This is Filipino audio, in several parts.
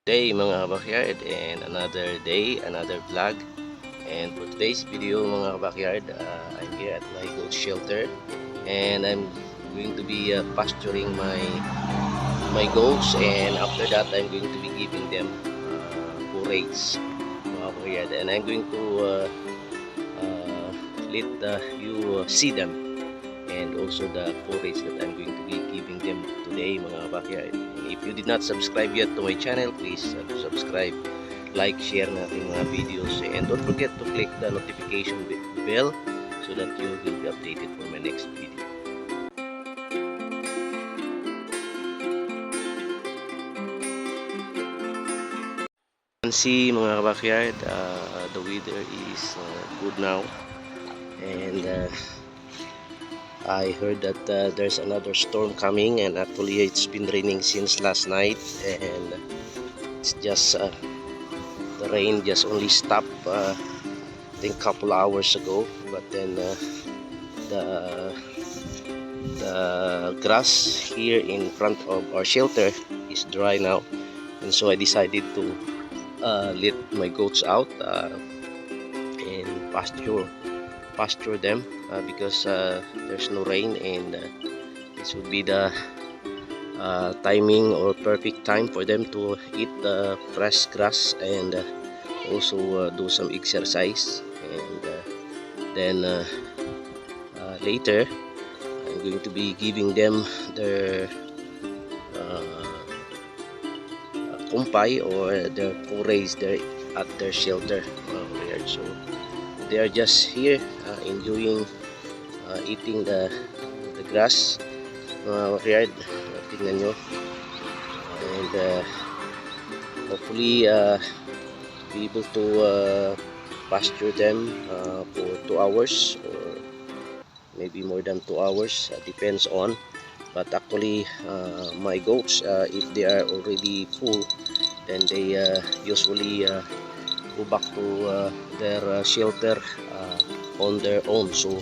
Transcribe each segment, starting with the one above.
Day mga backyard, and another day, another vlog. And for today's video mga backyard, I'm here at my goat shelter, and I'm going to be pasturing my goats, and after that I'm going to be giving them forage mga backyard, and I'm going to let you see them, and also the forage that I'm going to be giving them today mga backyard. And if you did not subscribe yet to my channel, please subscribe, like, share natin mga videos, and don't forget to click the notification bell so that you will be updated for my next video. You can see mga backyard, the weather is good now, and I heard that there's another storm coming, and actually it's been raining since last night, and it's just the rain just only stopped I think couple hours ago, but then the grass here in front of our shelter is dry now, and so I decided to let my goats out and pasture them because there's no rain, and this would be the timing or perfect time for them to eat the fresh grass, and also do some exercise, and then later I'm going to be giving them their kumpay or their forage there at their shelter. So they are just here enjoying eating the grass. Tingnan nyo, and hopefully be able to pasture them for 2 hours or maybe more than 2 hours, depends on. But actually my goats, if they are already full, then they usually go back to their shelter on their own. So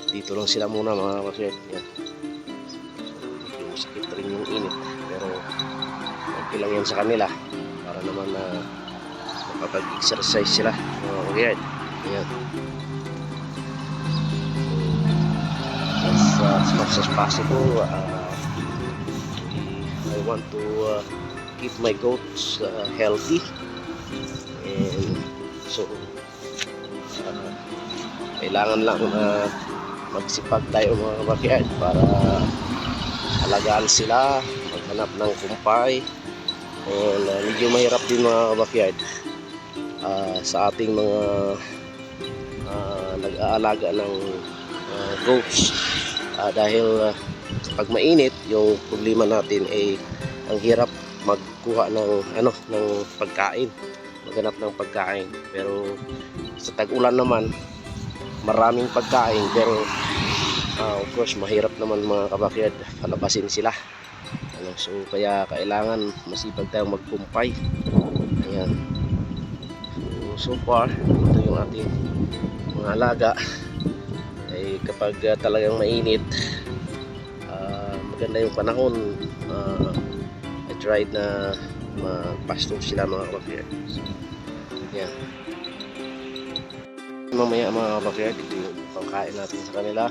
dito lang sila muna mga backyard. Yan. So, masakit rin yung init, pero okay lang yan sa kanila para naman makapag-exercise sila mga backyard. Yan. As much as possible, I want to keep my goats healthy, and so kailangan lang magsipag tayo mga backyard para alagaan sila, maghanap ng kumpay. And medyo mahirap din mga backyard sa ating mga nag-aalaga ng goats, dahil pag mainit, yung problema natin ay ang hirap magkuha ng pagkain, maghanap ng pagkain. Pero sa tag-ulan naman, maraming pagkain, pero of course mahirap naman mga kabakyard palabasin sila. So kaya kailangan masipag tayong magkumpay. Ayan. So far, ito yung ating mga alaga. Ay kapag talagang mainit, maganda yung panahon, I tried na magpasture sila mga kabakyard. So, ayan. Mamaya mga backyard, ito yung pangkain natin sa kanila.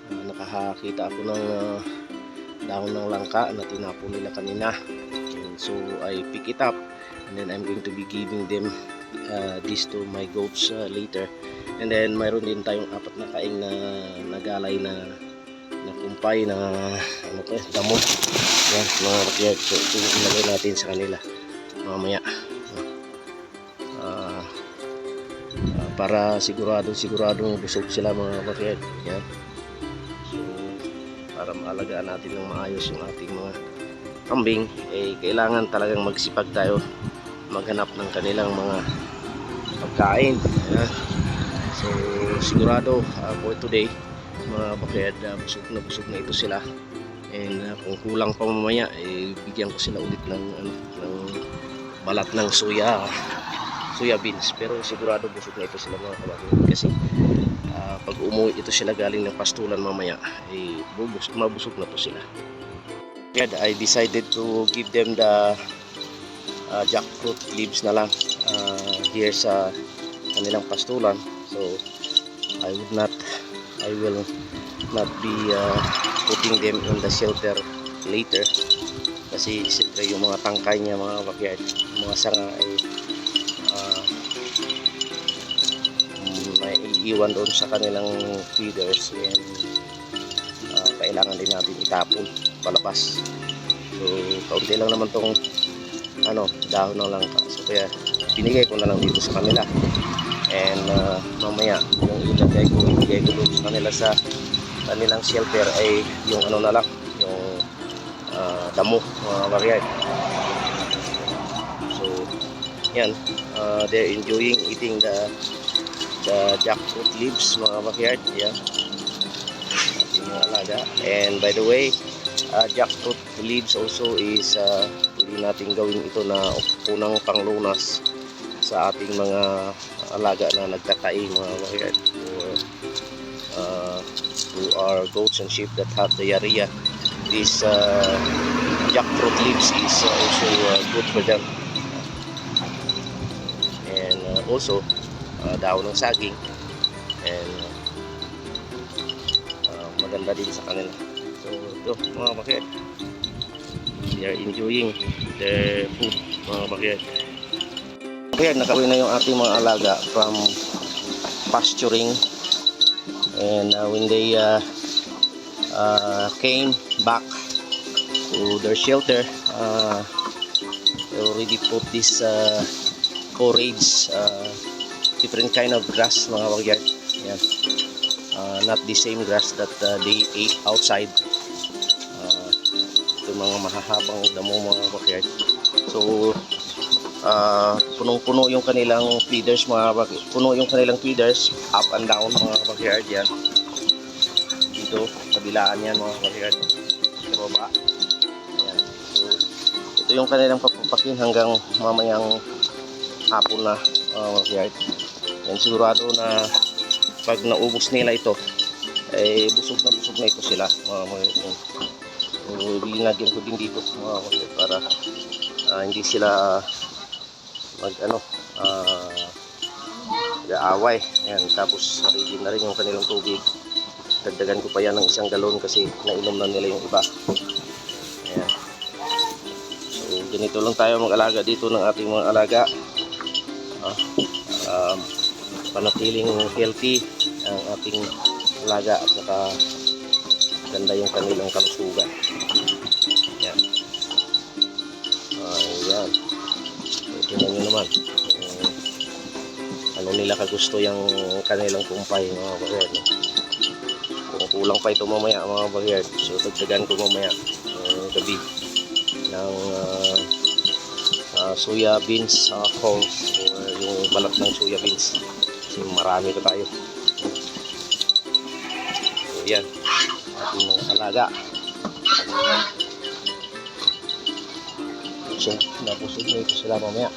Nakakita ako ng dahon ng langka na tinapon nila kanina, and so I pick it up, and then I'm going to be giving them this to my goats later. And then mayroon din tayong 4 na kaing na nagalay na kumpay na damo. Yan mga backyard, so ito yung ilagay natin sa kanila mamaya. Para siguradong busog sila mga backyard. Yan. So para maalagaan natin ng maayos yung ating mga kambing, kailangan talagang magsipag tayo maghanap ng kanilang mga pagkain. Yan. So sigurado for today mga backyard, busog na ito sila, and kung kulang pa mamaya, bigyan ko sila ulit ng balat ng soya beans, pero sigurado busog na ito sila mga kabakid, kasi pag umuwi ito sila galing ng pastulan mamaya, mabusog na to sila. backyard, I decided to give them the jackfruit leaves na lang here sa kanilang pastulan. So I will not be putting them in the shelter later, kasi siyempre yung mga tangkay niya, mga backyard, yung mga sanga ay may iiwan doon sa kanilang feeders, and kailangan din natin itapon palabas. So kaunti lang naman tong dahon na lang, so kaya binigay ko na lang dito sa kanila, and mamaya yung ibigay ko doon sa kanila sa kanilang shelter ay yung na lang, yung damo, mga backyard. So yan, they're enjoying eating the jackfruit leaves, mga backyard. Yan ating mga alaga. And by the way, jackfruit leaves also is pwede natin gawin ito na unang panglunas sa ating mga alaga na nagtatai, mga backyard, to our goats and sheep that have diarrhea. This jackfruit leaves is also good for them, and also daon ng saging, and maganda din sa kanila. So ito, mga backyard, they are enjoying their food, mga backyard. Backyard, nakauwi na yung ating mga alaga from pasturing, and when they came back to their shelter, they already put this forage, different kind of grass, mga backyard. Yan. Not the same grass that they ate outside. Ito mga mahahabang damo, mga backyard. So punong-puno yung kanilang feeders, mga backyard. Puno yung kanilang feeders up and down, mga backyard. Yan. Dito, kabilaan yan, mga backyard. Sa baba. Yan. So ito yung kanilang papapakin hanggang mamayang hapon na, mga backyard. Yan, sigurado na pag naubos nila ito ay busog na ito sila, mga backyard. So linagyan ko din dito, mga backyard, para hindi sila mag-aaway. Yan, tapos ready na rin yung kanilang tubig. Dagdagan ko pa yan ng 1 galon kasi nainom na nila yung iba. Ayan. So ganito lang tayo mag-alaga dito ng ating mga alaga, panatiling healthy ang ating alaga, at saka ganda yung kanilang kalusugan. Ayan. Ayan. So tingnan nyo naman ano nila kagusto yung kanilang kumpay, mga backyard. Kung kulang pa ito mamaya, mga backyard, so dagdagan ko mamaya gabi ng soya beans hulls, or yung balat ng soya beans, kasi marami ito tayo. So yan, ating mga alaga. So napusog na ito sila mamaya.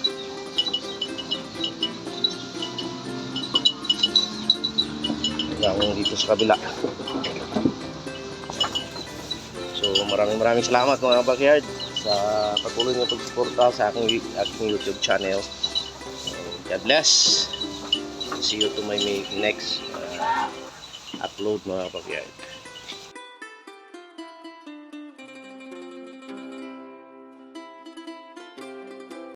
Hanggang dito sa kabila. So maraming salamat, mga backyard, sa patuloy na pagsuporta sa aking YouTube channel. God bless. See you to my next upload, mga backyard.